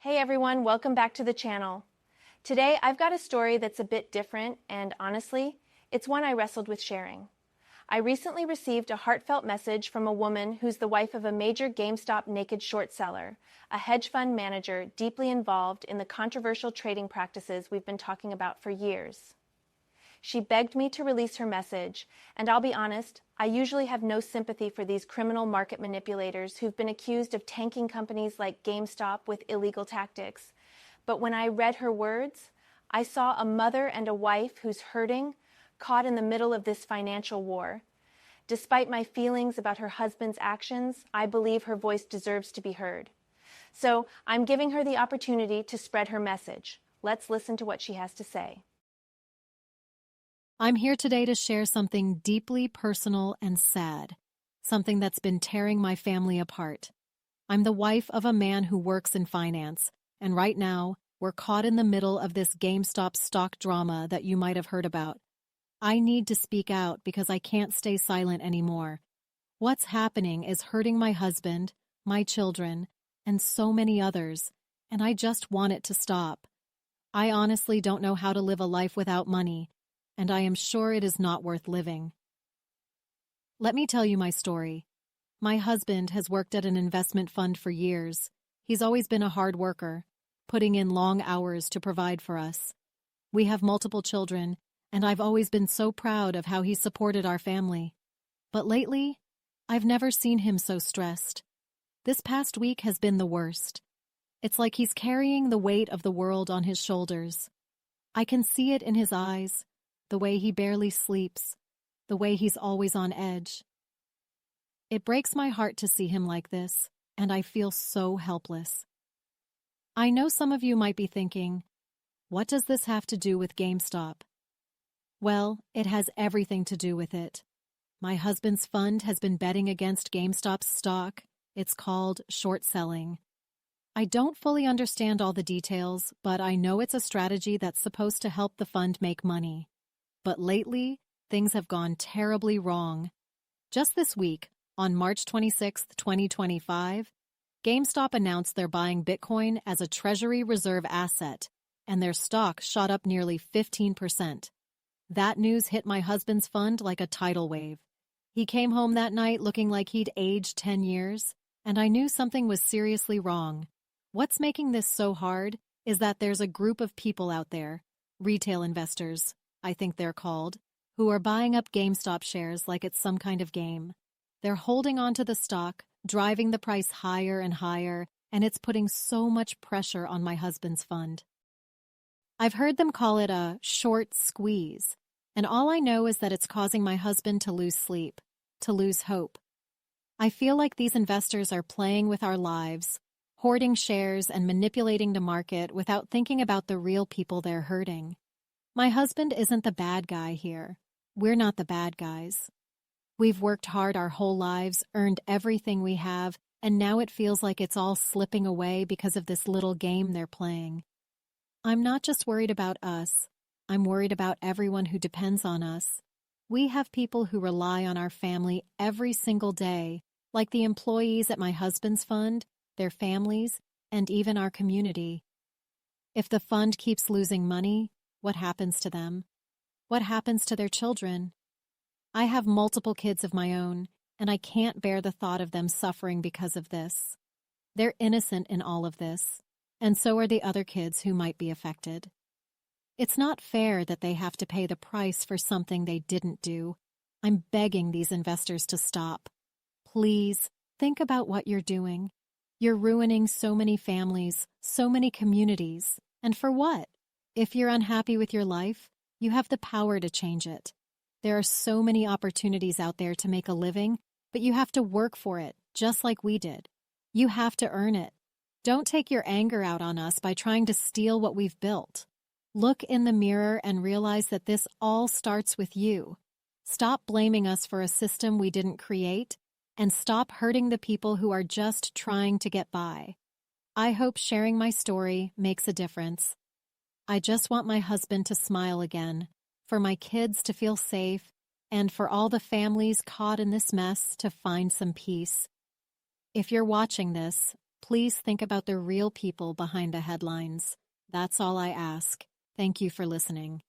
Hey everyone, welcome back to the channel. Today I've got a story that's a bit different and honestly, it's one I wrestled with sharing. I recently received a heartfelt message from a woman who's the wife of a major GameStop naked short seller, a hedge fund manager deeply involved in the controversial trading practices we've been talking about for years. She begged me to release her message, and I'll be honest, I usually have no sympathy for these criminal market manipulators who've been accused of tanking companies like GameStop with illegal tactics. But when I read her words, I saw a mother and a wife who's hurting, caught in the middle of this financial war. Despite my feelings about her husband's actions, I believe her voice deserves to be heard. So I'm giving her the opportunity to spread her message. Let's listen to what she has to say. I'm here today to share something deeply personal and sad, something that's been tearing my family apart. I'm the wife of a man who works in finance, and right now, we're caught in the middle of this GameStop stock drama that you might have heard about. I need to speak out because I can't stay silent anymore. What's happening is hurting my husband, my children, and so many others, and I just want it to stop. I honestly don't know how to live a life without money, and I am sure it is not worth living. Let me tell you my story. My husband has worked at an investment fund for years. He's always been a hard worker, putting in long hours to provide for us. We have multiple children, and I've always been so proud of how he supported our family. But lately, I've never seen him so stressed. This past week has been the worst. It's like he's carrying the weight of the world on his shoulders. I can see it in his eyes, the way he barely sleeps, the way he's always on edge. It breaks my heart to see him like this, and I feel so helpless. I know some of you might be thinking, what does this have to do with GameStop? Well, it has everything to do with it. My husband's fund has been betting against GameStop's stock. It's called short selling. I don't fully understand all the details, but I know it's a strategy that's supposed to help the fund make money. But lately, things have gone terribly wrong. Just this week, on March 26, 2025, GameStop announced they're buying Bitcoin as a Treasury Reserve asset, and their stock shot up nearly 15%. That news hit my husband's fund like a tidal wave. He came home that night looking like he'd aged 10 years, and I knew something was seriously wrong. What's making this so hard is that there's a group of people out there, retail investors, I think they're called, who are buying up GameStop shares like it's some kind of game. They're holding onto the stock, driving the price higher and higher, and it's putting so much pressure on my husband's fund. I've heard them call it a short squeeze, and all I know is that it's causing my husband to lose sleep, to lose hope. I feel like these investors are playing with our lives, hoarding shares and manipulating the market without thinking about the real people they're hurting. My husband isn't the bad guy here. We're not the bad guys. We've worked hard our whole lives, earned everything we have, and now it feels like it's all slipping away because of this little game they're playing. I'm not just worried about us. I'm worried about everyone who depends on us. We have people who rely on our family every single day, like the employees at my husband's fund, their families, and even our community. If the fund keeps losing money, what happens to them? What happens to their children? I have multiple kids of my own, and I can't bear the thought of them suffering because of this. They're innocent in all of this, and so are the other kids who might be affected. It's not fair that they have to pay the price for something they didn't do. I'm begging these investors to stop. Please, think about what you're doing. You're ruining so many families, so many communities. And for what? If you're unhappy with your life, you have the power to change it. There are so many opportunities out there to make a living, but you have to work for it, just like we did. You have to earn it. Don't take your anger out on us by trying to steal what we've built. Look in the mirror and realize that this all starts with you. Stop blaming us for a system we didn't create, and stop hurting the people who are just trying to get by. I hope sharing my story makes a difference. I just want my husband to smile again, for my kids to feel safe, and for all the families caught in this mess to find some peace. If you're watching this, Please think about the real people behind the headlines. That's all I ask. Thank you for listening.